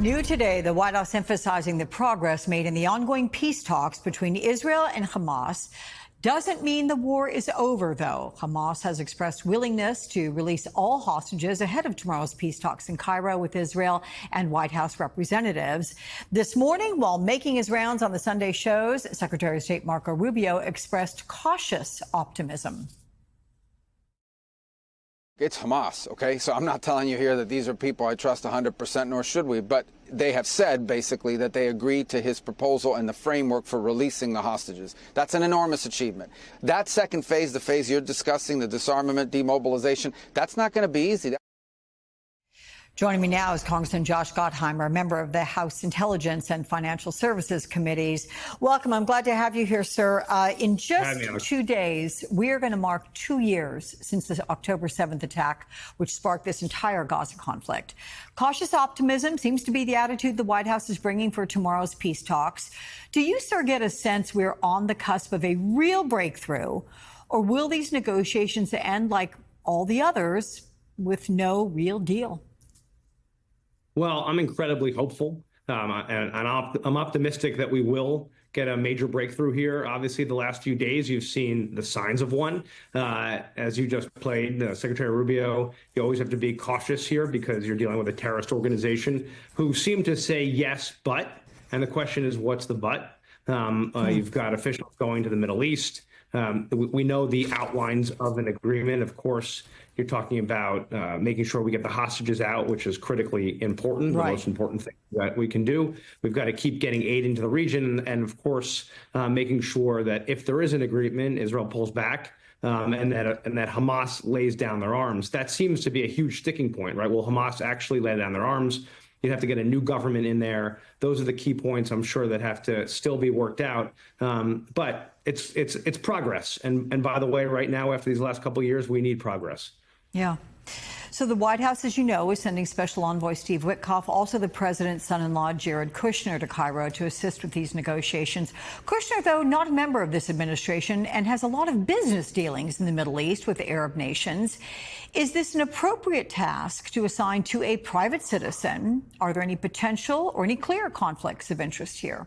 New today, the White House emphasizing the progress made in the ongoing peace talks between Israel and Hamas. Doesn't mean the war is over, though. Hamas has expressed willingness to release all hostages ahead of tomorrow's peace talks in Cairo with Israel and White House representatives. This morning, while making his rounds on the Sunday shows, Secretary of State Marco Rubio expressed cautious optimism. It's Hamas, okay? So I'm not telling you here that these are people I trust 100%, nor should we, but they have said basically that they agreed to his proposal and the framework for releasing the hostages. That's an enormous achievement. That second phase, the phase you're discussing, the disarmament, demobilization, that's not going to be easy. Joining me now is Congressman Josh Gottheimer, a member of the House Intelligence and Financial Services Committees. Welcome. I'm glad to have you here, sir. In just 2 days, we are going to mark 2 years since the October 7th attack, which sparked this entire Gaza conflict. Cautious optimism seems to be the attitude the White House is bringing for tomorrow's peace talks. Do you, sir, get a sense we're on the cusp of a real breakthrough, or will these negotiations end like all the others with no real deal? Well, I'm incredibly hopeful, and I'm optimistic that we will get a major breakthrough here. Obviously, the last few days, you've seen the signs of one. As you just played, Secretary Rubio, you always have to be cautious here because you're dealing with a terrorist organization who seem to say yes, but, and the question is, what's the but? You've got officials going to the Middle East. We know the outlines of an agreement. Of course, you're talking about making sure we get the hostages out, which is critically important, the most important thing that we can do. We've got to keep getting aid into the region. And of course, making sure that if there is an agreement, Israel pulls back and that Hamas lays down their arms. That seems to be a huge sticking point, right? Will Hamas actually lay down their arms? You'd have to get a new government in there. Those are the key points, I'm sure, that have to still be worked out. But it's progress. And by the way, right now, after these last couple of years, we need progress. Yeah. So the White House, as you know, is sending Special Envoy Steve Witkoff, also the president's son-in-law, Jared Kushner, to Cairo to assist with these negotiations. Kushner, though, not a member of this administration and has a lot of business dealings in the Middle East with the Arab nations. Is this an appropriate task to assign to a private citizen? Are there any potential or any clear conflicts of interest here?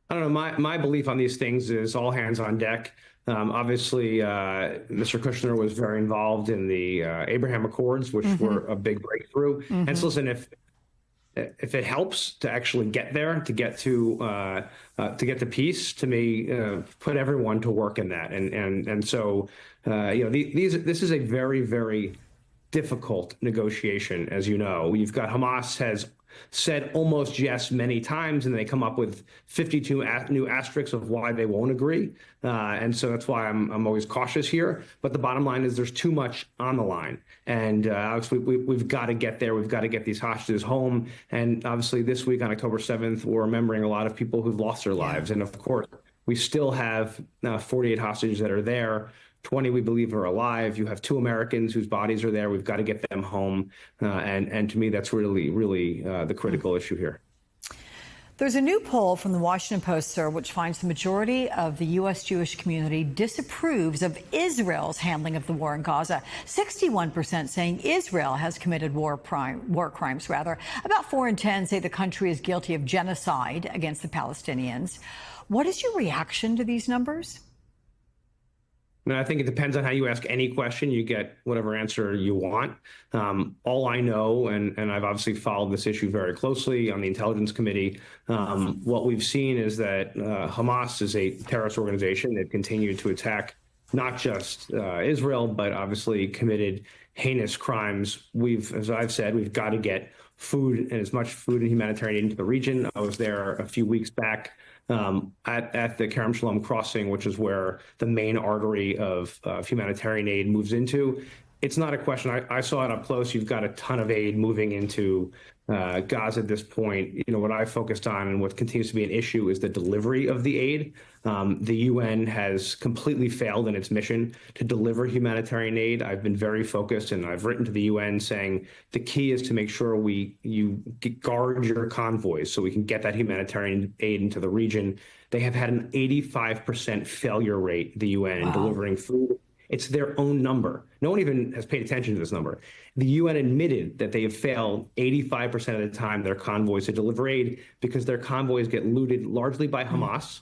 I don't know. My belief on these things is all hands on deck. Obviously, Mr. Kushner was very involved in the Abraham Accords, which were a big breakthrough. And so, listen, if it helps to actually get there, to get to peace, to me, put everyone to work in that. And so, this is a very, very difficult negotiation, as you know. You've got Hamas has said almost yes many times, and they come up with 52 new asterisks of why they won't agree. And so that's why I'm always cautious here. But the bottom line is there's too much on the line. And obviously, we've got to get there. We've got to get these hostages home. And obviously, this week on October 7th, we're remembering a lot of people who've lost their lives. And of course, we still have 48 hostages that are there. 20 we believe are alive. You have 2 Americans whose bodies are there. We've got to get them home. And to me, that's really, really the critical issue here. There's a new poll from the Washington Post, sir, which finds the majority of the U.S. Jewish community disapproves of Israel's handling of the war in Gaza. 61% saying Israel has committed war crimes. About 4 in 10 say the country is guilty of genocide against the Palestinians. What is your reaction to these numbers? I think it depends on how you ask any question. You get whatever answer you want. All I know, and I've obviously followed this issue very closely on the Intelligence Committee, what we've seen is that Hamas is a terrorist organization that continued to attack not just Israel, but obviously committed heinous crimes. As I've said, we've got to get food and as much food and humanitarian aid into the region. I was there a few weeks back at the Kerem Shalom crossing, which is where the main artery of humanitarian aid moves into. It's not a question. I saw it up close. You've got a ton of aid moving into Gaza at this point. You know, what I focused on and what continues to be an issue is the delivery of the aid. The UN has completely failed in its mission to deliver humanitarian aid. I've been very focused, and I've written to the UN saying the key is to make sure you guard your convoys so we can get that humanitarian aid into the region. They have had an 85% failure rate, the UN, in delivering food It's their own number. No one even has paid attention to this number. The UN admitted that they have failed 85% of the time their convoys to deliver aid because their convoys get looted largely by Hamas,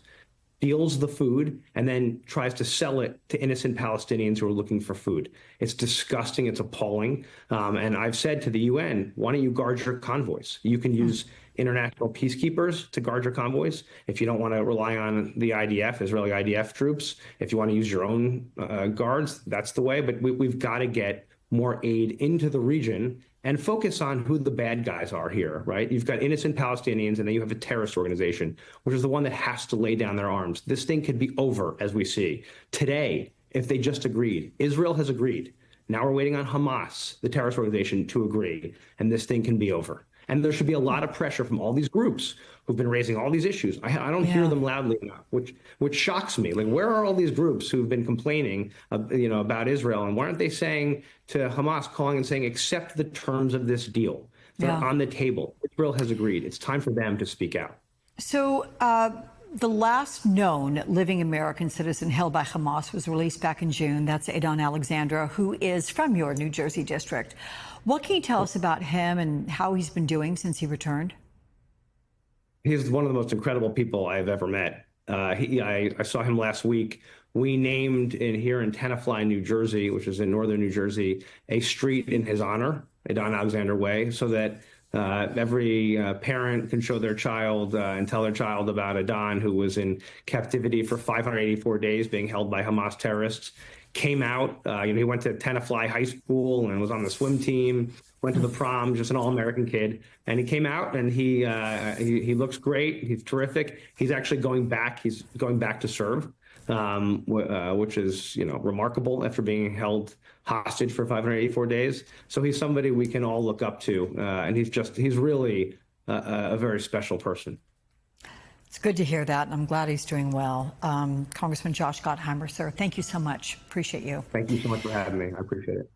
steals the food, and then tries to sell it to innocent Palestinians who are looking for food. It's disgusting. It's appalling. And I've said to the UN, why don't you guard your convoys? You can use international peacekeepers to guard your convoys. If you don't want to rely on the IDF, Israeli IDF troops, if you want to use your own guards, that's the way. But we've got to get more aid into the region and focus on who the bad guys are here, right? You've got innocent Palestinians, and then you have a terrorist organization, which is the one that has to lay down their arms. This thing could be over, as we see. Today, if they just agreed, Israel has agreed. Now we're waiting on Hamas, the terrorist organization, to agree, and this thing can be over. And there should be a lot of pressure from all these groups who've been raising all these issues. I don't hear them loudly enough, which shocks me. Like, where are all these groups who've been complaining, about Israel? And why aren't they saying to Hamas, calling and saying, accept the terms of this deal? They're on the table. Israel has agreed. It's time for them to speak out. So the last known living American citizen held by Hamas was released back in June. That's Adon Alexandra, who is from your New Jersey district. What can you tell us about him and how he's been doing since he returned? He's one of the most incredible people I've ever met. I saw him last week. We named here in Tenafly, New Jersey, which is in northern New Jersey, a street in his honor, Adon Alexander Way, so that every parent can show their child and tell their child about Adon, who was in captivity for 584 days, being held by Hamas terrorists. Came out, he went to Tenafly High School and was on the swim team, went to the prom, just an all-American kid. And he came out and he looks great. He's terrific. He's actually going back. He's going back to serve, which is, remarkable after being held hostage for 584 days. So he's somebody we can all look up to. And he's really a very special person. It's good to hear that, and I'm glad he's doing well. Congressman Josh Gottheimer, sir, thank you so much. Appreciate you. Thank you so much for having me. I appreciate it.